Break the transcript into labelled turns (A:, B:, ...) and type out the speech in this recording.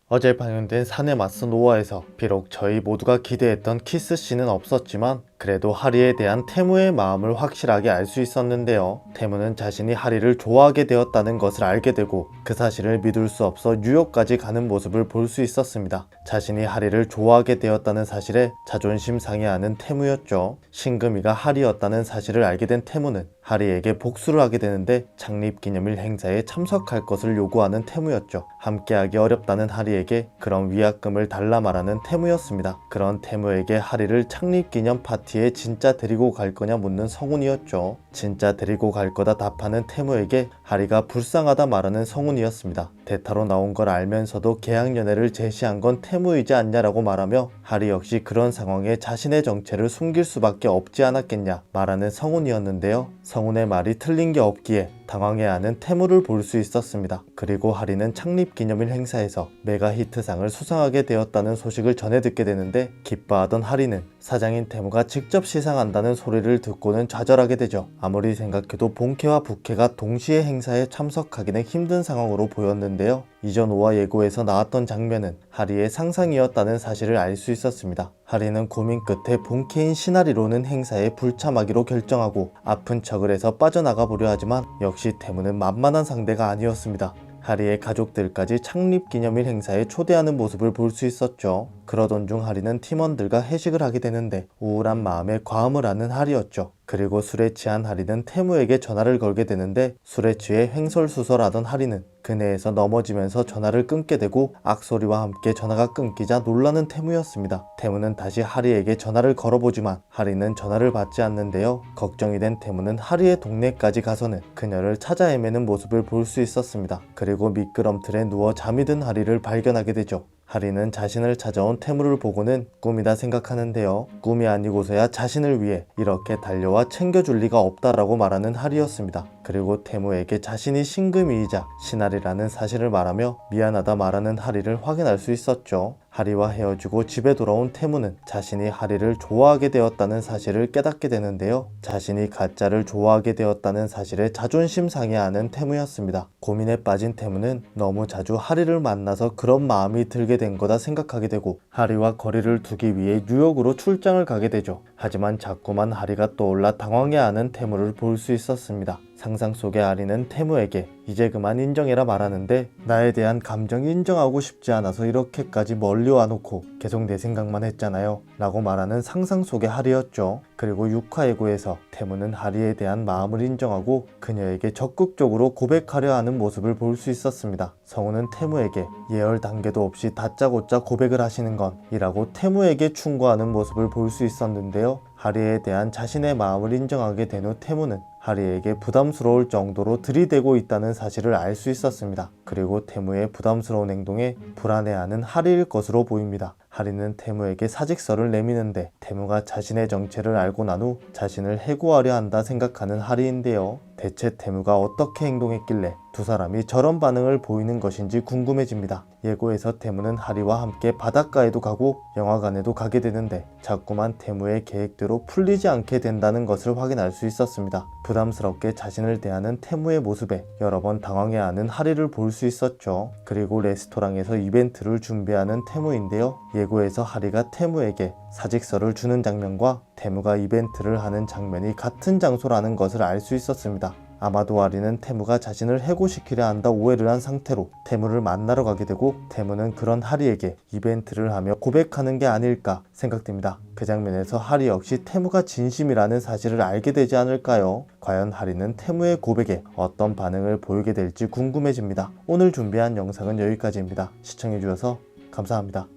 A: 어제 방영된 산에 맞선 5화에서 비록 저희 모두가 기대했던 키스씬은 없었지만 그래도 하리에 대한 태무의 마음을 확실하게 알 수 있었는데요. 태무는 자신이 하리를 좋아하게 되었다는 것을 알게 되고 그 사실을 믿을 수 없어 뉴욕까지 가는 모습을 볼 수 있었습니다. 자신이 하리를 좋아하게 되었다는 사실에 자존심 상해하는 태무였죠. 신금이가 하리였다는 사실을 알게 된 태무는 하리에게 복수를 하게 되는데 창립기념일 행사에 참석할 것을 요구하는 태무였죠. 함께하기 어렵다는 하리에게 그런 위약금을 달라 말하는 태무였습니다. 그런 태무에게 하리를 창립기념 파티에 진짜 데리고 갈 거냐 묻는 성훈이었죠. 진짜 데리고 갈 거다 답하는 태무에게 하리가 불쌍하다 말하는 성훈이었습니다. 대타로 나온 걸 알면서도 계약연애를 제시한 건 태무이지 않냐라고 말하며 하리 역시 그런 상황에 자신의 정체를 숨길 수밖에 없지 않았겠냐 말하는 성훈이었는데요. 성훈의 말이 틀린 게 없기에 당황해하는 태무를 볼 수 있었습니다. 그리고 하리는 창립기념일 행사에서 메가 히트상을 수상하게 되었다는 소식을 전해 듣게 되는데 기뻐하던 하리는 사장인 태무가 직접 시상한다는 소리를 듣고는 좌절하게 되죠. 아무리 생각해도 본캐와 부캐가 동시에 행사에 참석하기는 힘든 상황으로 보였는데요. 이전 5화 예고에서 나왔던 장면은 하리의 상상이었다는 사실을 알 수 있었습니다. 하리는 고민 끝에 본캐인 시나리로는 행사에 불참하기로 결정하고 아픈 척을 해서 빠져나가 보려 하지만 역시 태무는 만만한 상대가 아니었습니다. 하리의 가족들까지 창립기념일 행사에 초대하는 모습을 볼 수 있었죠. 그러던 중 하리는 팀원들과 회식을 하게 되는데 우울한 마음에 과음을 하는 하리였죠. 그리고 술에 취한 하리는 태무에게 전화를 걸게 되는데 술에 취해 횡설수설하던 하리는 그네에서 넘어지면서 전화를 끊게 되고 악소리와 함께 전화가 끊기자 놀라는 태무였습니다. 태무는 다시 하리에게 전화를 걸어보지만 하리는 전화를 받지 않는데요. 걱정이 된 태무는 하리의 동네까지 가서는 그녀를 찾아 헤매는 모습을 볼 수 있었습니다. 그리고 미끄럼틀에 누워 잠이 든 하리를 발견하게 되죠. 하리는 자신을 찾아온 태무를 보고는 꿈이다 생각하는데요. 꿈이 아니고서야 자신을 위해 이렇게 달려와 챙겨줄 리가 없다라고 말하는 하리였습니다. 그리고 태무에게 자신이 신금이이자 신하리라는 사실을 말하며 미안하다 말하는 하리를 확인할 수 있었죠. 하리와 헤어지고 집에 돌아온 태무는 자신이 하리를 좋아하게 되었다는 사실을 깨닫게 되는데요. 자신이 가짜를 좋아하게 되었다는 사실에 자존심 상해하는 태무였습니다. 고민에 빠진 태무는 너무 자주 하리를 만나서 그런 마음이 들게 된 거다 생각하게 되고 하리와 거리를 두기 위해 뉴욕으로 출장을 가게 되죠. 하지만 자꾸만 하리가 떠올라 당황해하는 태무를 볼 수 있었습니다. 상상 속의 하리는 태무에게 이제 그만 인정해라 말하는데 나에 대한 감정 인정하고 싶지 않아서 이렇게까지 멀리 와놓고 계속 내 생각만 했잖아요 라고 말하는 상상 속의 하리였죠. 그리고 6화 예고에서 태무는 하리에 대한 마음을 인정하고 그녀에게 적극적으로 고백하려 하는 모습을 볼 수 있었습니다. 성우는 태무에게 예열 단계도 없이 다짜고짜 고백을 하시는 건 이라고 태무에게 충고하는 모습을 볼 수 있었는데요. 하리에 대한 자신의 마음을 인정하게 된 후 태무는 하리에게 부담스러울 정도로 들이대고 있다는 사실을 알 수 있었습니다. 그리고 태무의 부담스러운 행동에 불안해하는 하리일 것으로 보입니다. 하리는 태무에게 사직서를 내미는데 태무가 자신의 정체를 알고 난 후 자신을 해고하려 한다 생각하는 하리인데요. 대체 태무가 어떻게 행동했길래 두 사람이 저런 반응을 보이는 것인지 궁금해집니다. 예고에서 태무는 하리와 함께 바닷가에도 가고 영화관에도 가게 되는데 자꾸만 태무의 계획대로 풀리지 않게 된다는 것을 확인할 수 있었습니다. 부담스럽게 자신을 대하는 태무의 모습에 여러 번 당황해하는 하리를 볼 수 있었죠. 그리고 레스토랑에서 이벤트를 준비하는 태무인데요. 예고에서 하리가 태무에게 사직서를 주는 장면과 태무가 이벤트를 하는 장면이 같은 장소라는 것을 알 수 있었습니다. 아마도 하리는 태무가 자신을 해고시키려 한다 오해를 한 상태로 태무를 만나러 가게 되고 태무는 그런 하리에게 이벤트를 하며 고백하는 게 아닐까 생각됩니다. 그 장면에서 하리 역시 태무가 진심이라는 사실을 알게 되지 않을까요? 과연 하리는 태무의 고백에 어떤 반응을 보이게 될지 궁금해집니다. 오늘 준비한 영상은 여기까지입니다. 시청해주셔서 감사합니다.